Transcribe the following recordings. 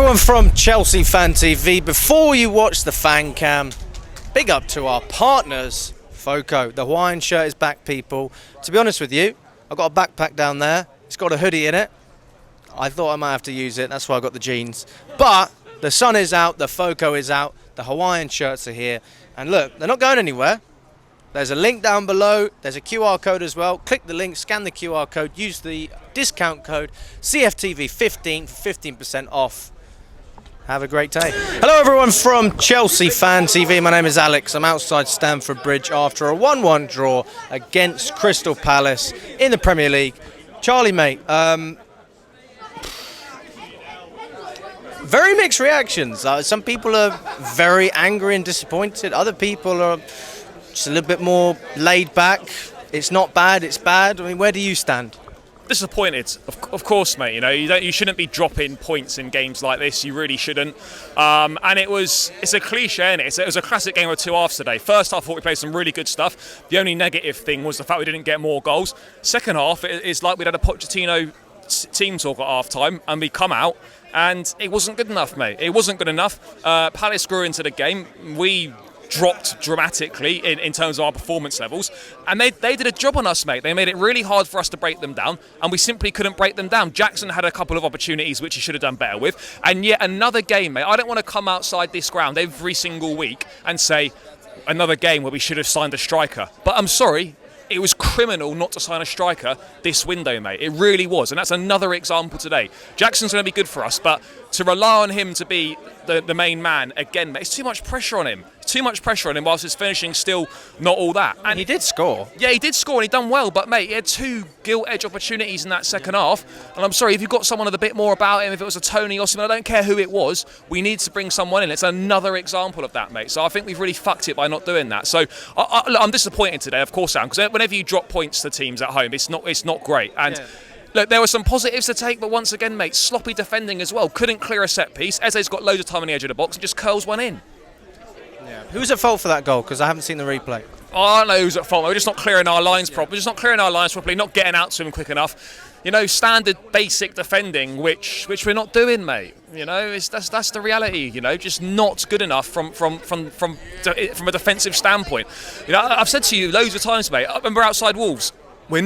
everyone from Chelsea Fan TV. Before you watch the fan cam, big up to our partners, Foco. The Hawaiian shirt is back, people. To be honest with you, I've got a backpack down there. It's got a hoodie in it. I thought I might have to use it. That's why I got the jeans. But the sun is out, the Foco is out, the Hawaiian shirts are here. And look, they're not going anywhere. There's a link down below. There's a QR code as well. Click the link, scan the QR code, use the discount code cfctvyt for 15% off. Have a great day. Hello everyone from Chelsea Fan TV. My name is Alex. I'm outside Stamford Bridge after a 1-1 draw against Crystal Palace in the Premier League. Charlie, mate, very mixed reactions. Some people are very angry and disappointed. Other people are just a little bit more laid back. It's not bad, it's bad. I mean, where do you stand? Disappointed, of course, mate. You know, you shouldn't be dropping points in games like this. You really shouldn't. And it's a cliche, isn't it? It was a classic game of two halves today. First half, I thought we played some really good stuff. The only negative thing was the fact we didn't get more goals. Second half, it's like we'd had a Pochettino team talk at half time, and we come out, and it wasn't good enough, mate. It wasn't good enough. Palace grew into the game. We dropped dramatically in terms of our performance levels, and they did a job on us, mate. They made it really hard for us to break them down, and we simply couldn't break them down. Jackson had a couple of opportunities which he should have done better with, and yet another game, mate. I don't want to come outside this ground every single week and say another game where we should have signed a striker, but I'm sorry, it was criminal not to sign a striker this window, mate. It really was, and that's another example today. Jackson's going to be good for us, but to rely on him to be the main man again, mate, it's too much pressure on him. Too much pressure on him whilst his finishing still not all that. And he did score. Yeah, he did score and he done well, but mate, he had two gilt-edge opportunities in that second half. And I'm sorry, if you've got someone with a bit more about him, if it was a Tony or something, I don't care who it was, we need to bring someone in. It's another example of that, mate. So I think we've really fucked it by not doing that. So I'm disappointed today, of course I am, because whenever you drop points to teams at home, it's not great. And look, there were some positives to take, but once again, mate, sloppy defending as well. Couldn't clear a set piece. Eze's got loads of time on the edge of the box and just curls one in. Who's at fault for that goal? Because I haven't seen the replay. Oh, I don't know who's at fault. We're just not clearing our lines properly. We're just not clearing our lines properly, not getting out to him quick enough. You know, standard basic defending, which we're not doing, mate. You know, that's the reality. You know, just not good enough from a defensive standpoint. You know, I've said to you loads of times, mate. I remember outside Wolves, the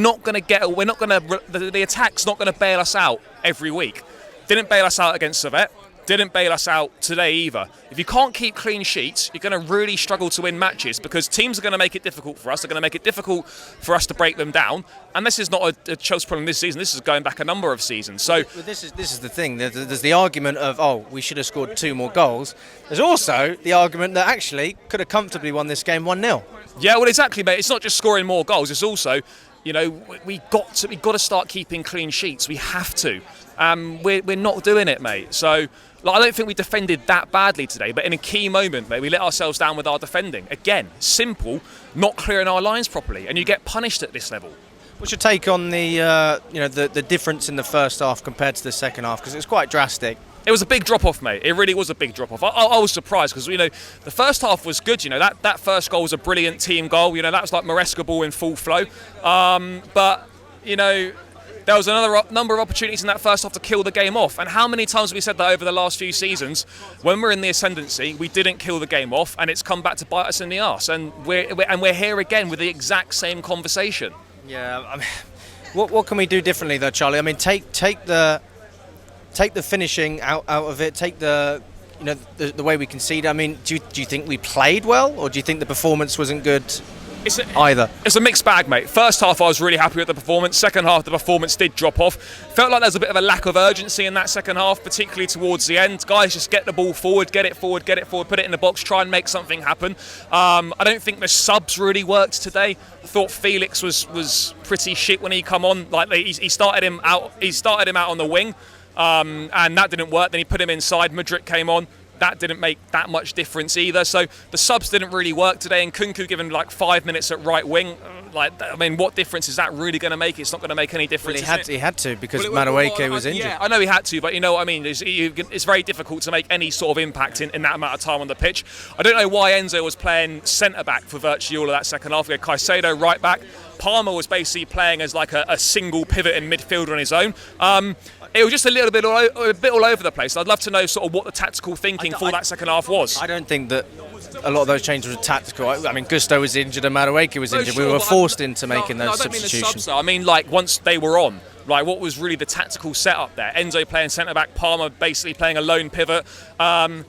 attack's not going to bail us out every week. Didn't bail us out against Servette. Didn't bail us out today either. If you can't keep clean sheets, you're going to really struggle to win matches because teams are going to make it difficult for us. They're going to make it difficult for us to break them down. And this is not a Chelsea problem this season. This is going back a number of seasons. So this is the thing. There's the argument of, oh, we should have scored 2 more goals. There's also the argument that actually could have comfortably won this game 1-0. Yeah, well, exactly, mate. It's not just scoring more goals. It's also, you know, we've got to start keeping clean sheets. We have to. We're not doing it, mate. So I don't think we defended that badly today, but in a key moment, mate, we let ourselves down with our defending. Again, simple, not clearing our lines properly, and you get punished at this level. What's your take on the difference in the first half compared to the second half? Because it was quite drastic. It was a big drop-off, mate. It really was a big drop-off. I was surprised because, you know, the first half was good. You know, that first goal was a brilliant team goal. You know, that was like Maresca ball in full flow. But, you know, there was another number of opportunities in that first half to kill the game off. And how many times have we said that over the last few seasons? When we're in the ascendancy, we didn't kill the game off, and it's come back to bite us in the arse. And we're here again with the exact same conversation. Yeah. I mean, what can we do differently though, Charlie? I mean, take the finishing out of it. Take the way we concede. I mean, do you think we played well, or do you think the performance wasn't good? Either. It's a mixed bag, mate. First half, I was really happy with the performance. Second half, the performance did drop off. Felt like there was a bit of a lack of urgency in that second half, particularly towards the end. Guys, just get the ball forward, get it forward, put it in the box, try and make something happen. I don't think the subs really worked today. I thought Felix was pretty shit when he come on. Like he started him out. He started him out on the wing, and that didn't work. Then he put him inside. Mudryk came on. That didn't make that much difference either. So the subs didn't really work today, and Kunku given like 5 minutes at right wing. I mean, what difference is that really going to make? It's not going to make any difference. Well, he had to because Madueke was injured. Yeah, I know he had to, but you know what I mean. It's very difficult to make any sort of impact in that amount of time on the pitch. I don't know why Enzo was playing centre back for virtually all of that second half. We had Caicedo right back. Palmer was basically playing as like a single pivot in midfield on his own. It was just a little bit all over the place. I'd love to know sort of what the tactical thinking for that second half was. I don't think that a lot of those changes were tactical. I mean, Gusto was injured and Madueke was injured. Sure, we were forced into making those I don't mean the substitutions. subs, though. I mean, like, once they were on, like, what was really the tactical setup there? Enzo playing centre-back, Palmer basically playing a lone pivot. I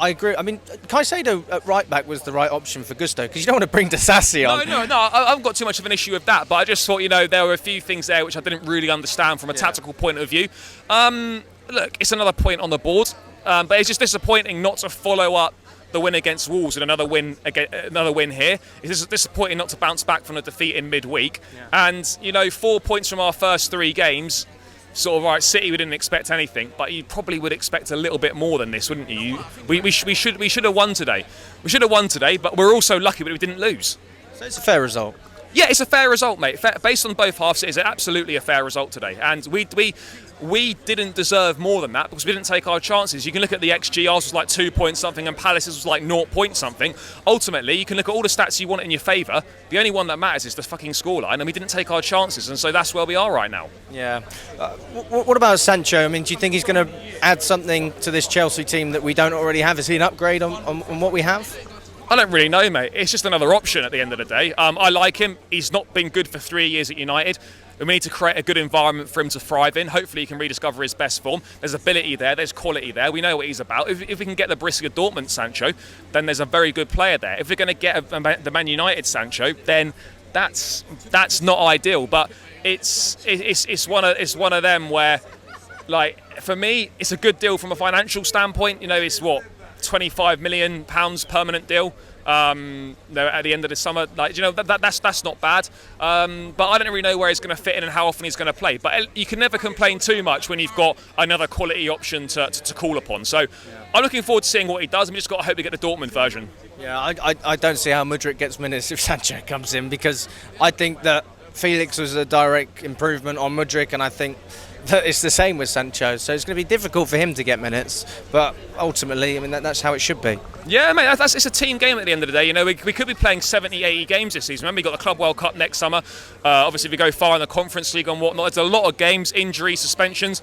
agree. I mean, Caicedo at right back was the right option for Gusto because you don't want to bring Disasi on. No. I haven't got too much of an issue with that, but I just thought, there were a few things there which I didn't really understand from a tactical point of view. Look, it's another point on the board, but it's just disappointing not to follow up the win against Wolves and another win here. It's disappointing not to bounce back from a defeat in midweek. Yeah. And 4 points from our first 3 games. Sort of, right, City, we didn't expect anything, but you probably would expect a little bit more than this, wouldn't you? We should have won today. We should have won today, but we're also lucky that we didn't lose. So it's a fair result. Yeah, it's a fair result, mate. Based on both halves, it is absolutely a fair result today. And we didn't deserve more than that because we didn't take our chances. You can look at the XG, ours was like 2 point something and Palace's was like 0 point something. Ultimately, you can look at all the stats you want in your favour. The only one that matters is the fucking scoreline, and we didn't take our chances, and so that's where we are right now. Yeah. What about Sancho? I mean, do you think he's going to add something to this Chelsea team that we don't already have? Is he an upgrade on what we have? I don't really know, mate. It's just another option at the end of the day. I like him. He's not been good for 3 years at United. We need to create a good environment for him to thrive in. Hopefully he can rediscover his best form. There's ability there, there's quality there. We know what he's about. If we can get the Borussia Dortmund Sancho, then there's a very good player there. If we're going to get the Man United Sancho, then that's not ideal. But it's one of them where, like, for me, it's a good deal from a financial standpoint. It's what, £25 million permanent deal. At the end of the summer, that's not bad. But I don't really know where he's going to fit in and how often he's going to play. But you can never complain too much when you've got another quality option to call upon. So I'm looking forward to seeing what he does. We just got to hope we get the Dortmund version. Yeah, I don't see how Mudryk gets minutes if Sancho comes in, because I think that Felix was a direct improvement on Mudryk, and I think that it's the same with Sancho, so it's going to be difficult for him to get minutes, but ultimately, I mean, that's how it should be. Yeah, mate, it's a team game at the end of the day. We could be playing 70, 80 games this season. Remember, we've got the Club World Cup next summer. Obviously, if we go far in the Conference League and whatnot, there's a lot of games, injuries, suspensions.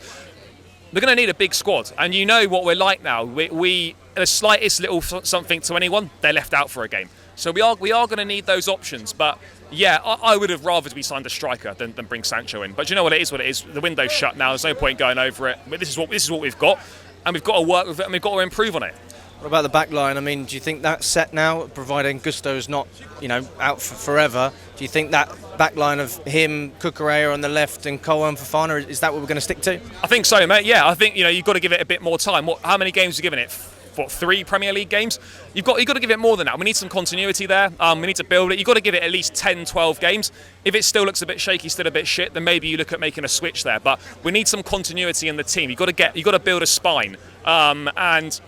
We're going to need a big squad, and you know what we're like now. We the slightest little something to anyone, they're left out for a game. So we are going to need those options, but yeah, I would have rather we signed a striker than bring Sancho in. But you know what it is? The window's shut now. There's no point going over it. But this is what we've got, and we've got to work with it, and we've got to improve on it. What about the back line? I mean, do you think that's set now, providing Gusto's not, out for forever? Do you think that back line of him, Cucurella on the left, and Cole and Fofana, is that what we're going to stick to? I think so, mate. Yeah, I think you've got to give it a bit more time. How many games are you giving it? 3 Premier League games? You've got to give it more than that. We need some continuity there. We need to build it. You've got to give it at least 10, 12 games. If it still looks a bit shaky, still a bit shit, then maybe you look at making a switch there. But we need some continuity in the team. You've got to build a spine. And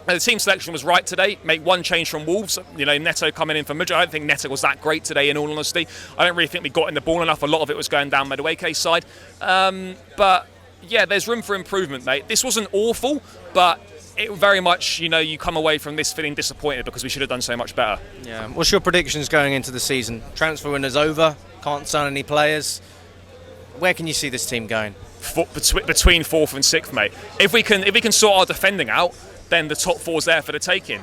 the team selection was right today. Make one change from Wolves. Neto coming in for Mudryk. I don't think Neto was that great today, in all honesty. I don't really think we got in the ball enough. A lot of it was going down Madueke's side. But yeah, there's room for improvement, mate. This wasn't awful, but it very much, you come away from this feeling disappointed because we should have done so much better. Yeah. What's your predictions going into the season? Transfer window's over. Can't sign any players. Where can you see this team going? Between 4th and 6th, mate. If we can sort our defending out, then the top 4's there for the taking.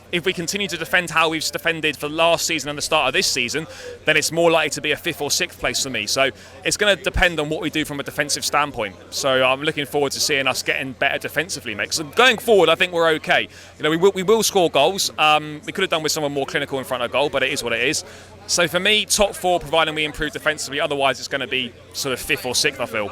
If we continue to defend how we've defended for last season and the start of this season, then it's more likely to be a 5th or 6th place for me. So it's going to depend on what we do from a defensive standpoint. So I'm looking forward to seeing us getting better defensively, mate. So going forward, I think we're okay. We will score goals. We could have done with someone more clinical in front of goal, but it is what it is. So for me, top 4, providing we improve defensively. Otherwise, it's going to be sort of 5th or 6th, I feel.